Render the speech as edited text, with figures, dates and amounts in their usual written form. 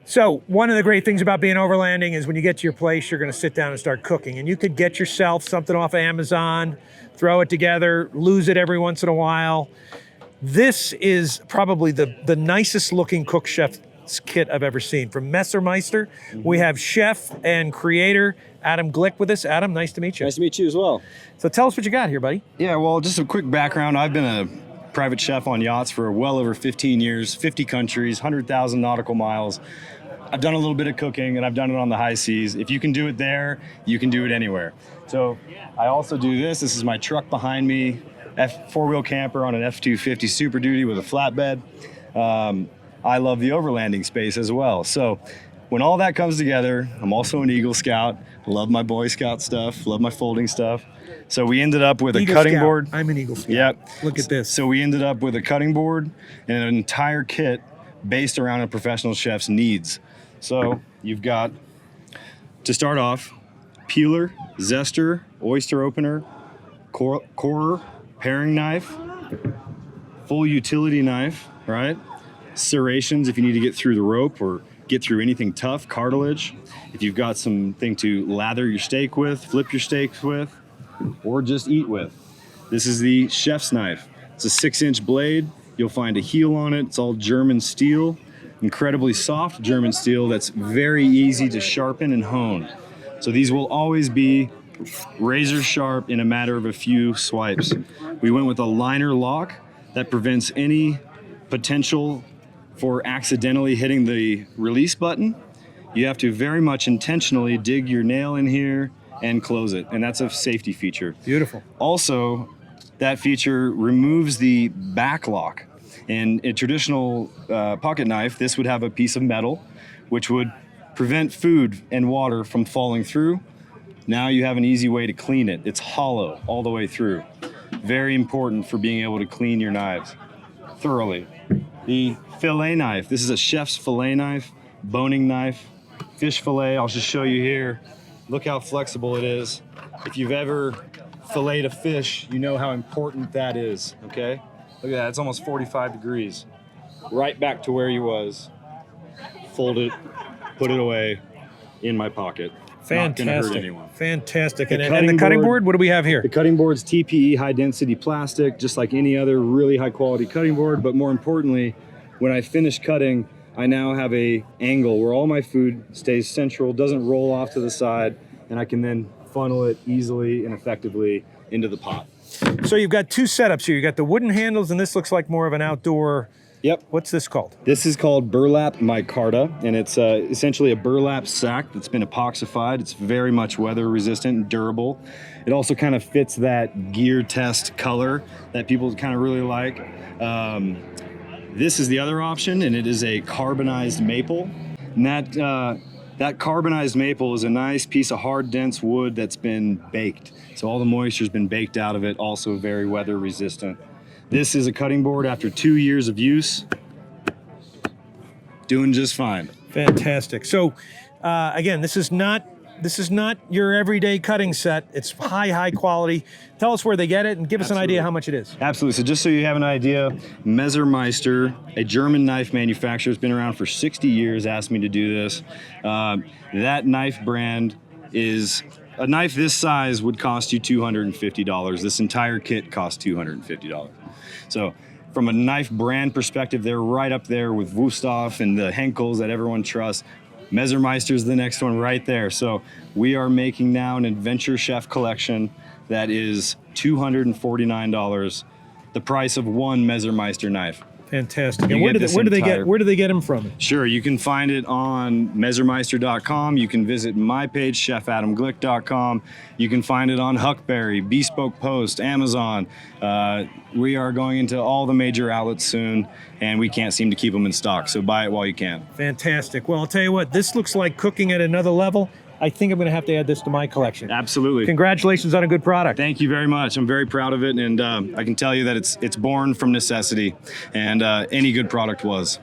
So one of the great things about being overlanding is when you get to your place, you're going to sit down and start cooking. And you could get yourself something off of Amazon, throw it together, lose it every once in a while. This is probably the nicest looking cook chef's kit I've ever seen. From Messermeister, we have chef and creator Adam Glick with us. Adam, nice to meet you. Nice to meet you as well. So tell us what you got here, buddy. Yeah, well, just a quick background. I've been a private chef on yachts for well over 15 years, 50 countries, 100,000 nautical miles. I've done a little bit of cooking, and I've done it on the high seas. If you can do it there, you can do it anywhere. So I also do this. This is my truck behind me, four-wheel camper on an F-250 Super Duty with a flatbed. I love the overlanding space as well. So when all that comes together, I'm also an Eagle Scout. Love my Boy Scout stuff, love my folding stuff. So we ended up with a cutting board. I'm an Eagle Scout. Yep. Look at this. So we ended up with a cutting board and an entire kit based around a professional chef's needs. So you've got, to start off, peeler, zester, oyster opener, corer, paring knife, full utility knife, right? Serrations if you need to get through the rope or get through anything tough, cartilage. If you've got something to lather your steak with, flip your steaks with, or just eat with. This is the chef's knife. It's a 6-inch blade. You'll find a heel on it. It's all German steel. Incredibly soft German steel that's very easy to sharpen and hone. So these will always be razor sharp in a matter of a few swipes. We went with a liner lock that prevents any potential for accidentally hitting the release button. You have to very much intentionally dig your nail in here and close it, and that's a safety feature. Beautiful. Also, that feature removes the back lock. In a traditional pocket knife, this would have a piece of metal, which would prevent food and water from falling through. Now you have an easy way to clean it. It's hollow all the way through. Very important for being able to clean your knives thoroughly. The fillet knife. This is a chef's fillet knife, boning knife, fish fillet. I'll just show you here. Look how flexible it is. If you've ever filleted a fish, you know how important that is, okay? Look at that, it's almost 45 degrees. Right back to where he was. Fold it, put it away in my pocket. Fantastic. Not gonna hurt anyone. Fantastic. And the cutting board, what do we have here? The cutting board's TPE high density plastic, just like any other really high quality cutting board, but more importantly, when I finish cutting, I now have a angle where all my food stays central, doesn't roll off to the side, and I can then funnel it easily and effectively into the pot. So you've got two setups here. You got the wooden handles, and this looks like more of an outdoor. Yep. What's this called? This is called burlap micarta, and it's essentially a burlap sack that's been epoxified. It's very much weather resistant and durable. It also kind of fits that gear test color that people kind of really like. This is the other option, and it is a carbonized maple. And that carbonized maple is a nice piece of hard, dense wood that's been baked. So all the moisture's been baked out of it, also very weather resistant. This is a cutting board after 2 years of use. Doing just fine. Fantastic. So again, this is not your everyday cutting set. It's high quality. Tell us where they get it and give us an idea how much it is. Absolutely. So just so you have an idea, Messermeister, a German knife manufacturer, has been around for 60 years, asked me to do this. That knife brand is, a knife this size would cost you $250. This entire kit costs $250. So from a knife brand perspective, they're right up there with Wusthof and the Henkels that everyone trusts. Messermeister's the next one right there. So we are making now an Adventure Chef collection that is $249, the price of one Messermeister knife. Fantastic. And where do they get them from? Sure, you can find it on Messermeister.com. You can visit my page, chefadamglick.com. You can find it on Huckberry, Bespoke Post, Amazon. We are going into all the major outlets soon, and we can't seem to keep them in stock, so buy it while you can. Fantastic. Well, I'll tell you what, this looks like cooking at another level. I think I'm going to have to add this to my collection. Absolutely. Congratulations on a good product. Thank you very much. I'm very proud of it, and I can tell you that it's born from necessity, and any good product was.